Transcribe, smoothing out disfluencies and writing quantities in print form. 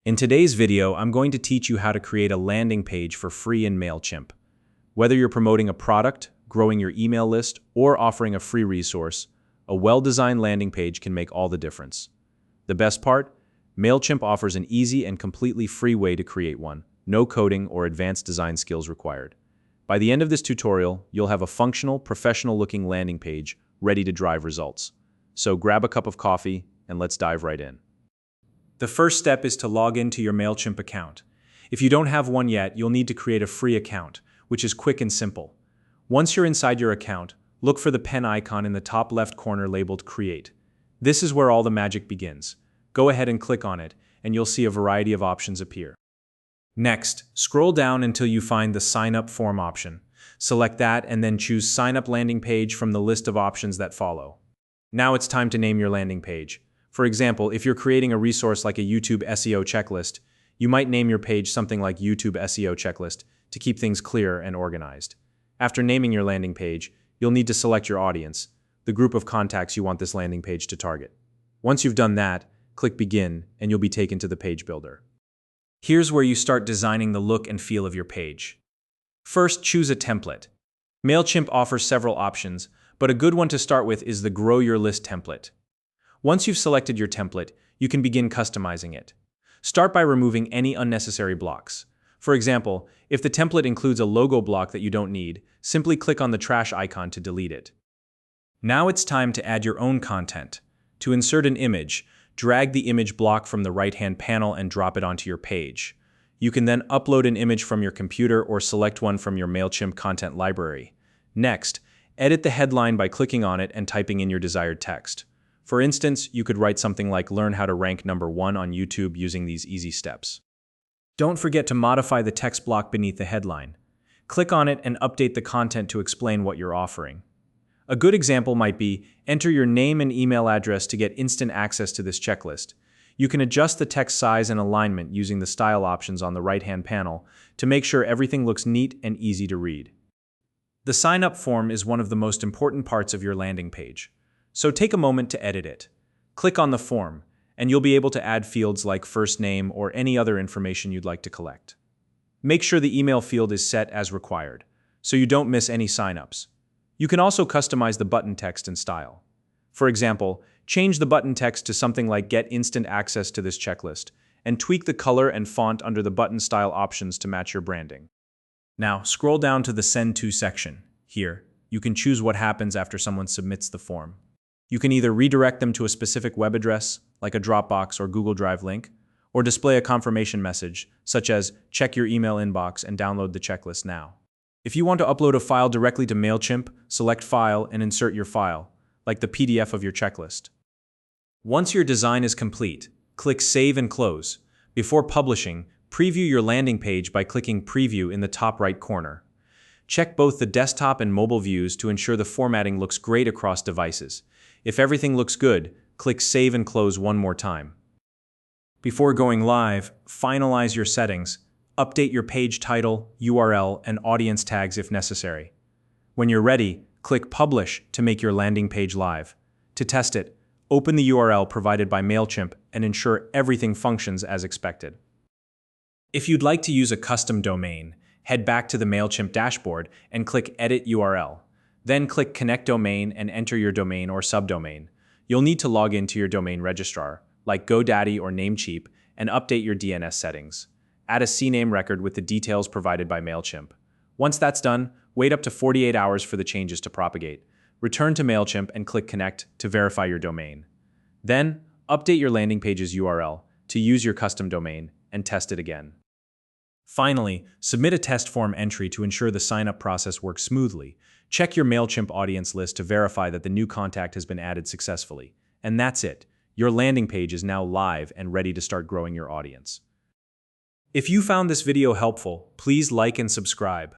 In today's video, I'm going to teach you how to create a landing page for free in Mailchimp. Whether you're promoting a product, growing your email list, or offering a free resource, a well-designed landing page can make all the difference. The best part? Mailchimp offers an easy and completely free way to create one, no coding or advanced design skills required. By the end of this tutorial, you'll have a functional, professional-looking landing page ready to drive results. So grab a cup of coffee and let's dive right in. The first step is to log into your Mailchimp account. If you don't have one yet, you'll need to create a free account, which is quick and simple. Once you're inside your account, look for the pen icon in the top left corner labeled Create. This is where all the magic begins. Go ahead and click on it, and you'll see a variety of options appear. Next, scroll down until you find the Sign Up form option. Select that and then choose Sign Up Landing Page from the list of options that follow. Now it's time to name your landing page. For example, if you're creating a resource like a YouTube SEO checklist, you might name your page something like YouTube SEO Checklist to keep things clear and organized. After naming your landing page, you'll need to select your audience, the group of contacts you want this landing page to target. Once you've done that, click Begin and you'll be taken to the page builder. Here's where you start designing the look and feel of your page. First, choose a template. Mailchimp offers several options, but a good one to start with is the Grow Your List template. Once you've selected your template, you can begin customizing it. Start by removing any unnecessary blocks. For example, if the template includes a logo block that you don't need, simply click on the trash icon to delete it. Now it's time to add your own content. To insert an image, drag the image block from the right-hand panel and drop it onto your page. You can then upload an image from your computer or select one from your Mailchimp content library. Next, edit the headline by clicking on it and typing in your desired text. For instance, you could write something like "Learn how to rank #1 on YouTube using these easy steps." Don't forget to modify the text block beneath the headline. Click on it and update the content to explain what you're offering. A good example might be, enter your name and email address to get instant access to this checklist. You can adjust the text size and alignment using the style options on the right-hand panel to make sure everything looks neat and easy to read. The sign-up form is one of the most important parts of your landing page. So take a moment to edit it. Click on the form, and you'll be able to add fields like first name or any other information you'd like to collect. Make sure the email field is set as required, so you don't miss any signups. You can also customize the button text and style. For example, change the button text to something like "Get instant access to this checklist," and tweak the color and font under the button style options to match your branding. Now, scroll down to the Send To section. Here, you can choose what happens after someone submits the form. You can either redirect them to a specific web address, like a Dropbox or Google Drive link, or display a confirmation message, such as "Check your email inbox and download the checklist now." If you want to upload a file directly to Mailchimp, select File and insert your file, like the PDF of your checklist. Once your design is complete, click Save and Close. Before publishing, preview your landing page by clicking Preview in the top right corner. Check both the desktop and mobile views to ensure the formatting looks great across devices. If everything looks good, click Save and Close one more time. Before going live, finalize your settings. Update your page title, URL, and audience tags if necessary. When you're ready, click Publish to make your landing page live. To test it, open the URL provided by Mailchimp and ensure everything functions as expected. If you'd like to use a custom domain, head back to the Mailchimp dashboard and click Edit URL. Then click Connect Domain and enter your domain or subdomain. You'll need to log into your domain registrar, like GoDaddy or Namecheap, and update your DNS settings. Add a CNAME record with the details provided by Mailchimp. Once that's done, wait up to 48 hours for the changes to propagate. Return to Mailchimp and click Connect to verify your domain. Then, update your landing page's URL to use your custom domain and test it again. Finally, submit a test form entry to ensure the sign-up process works smoothly. Check your Mailchimp audience list to verify that the new contact has been added successfully. And that's it. Your landing page is now live and ready to start growing your audience. If you found this video helpful, please like and subscribe.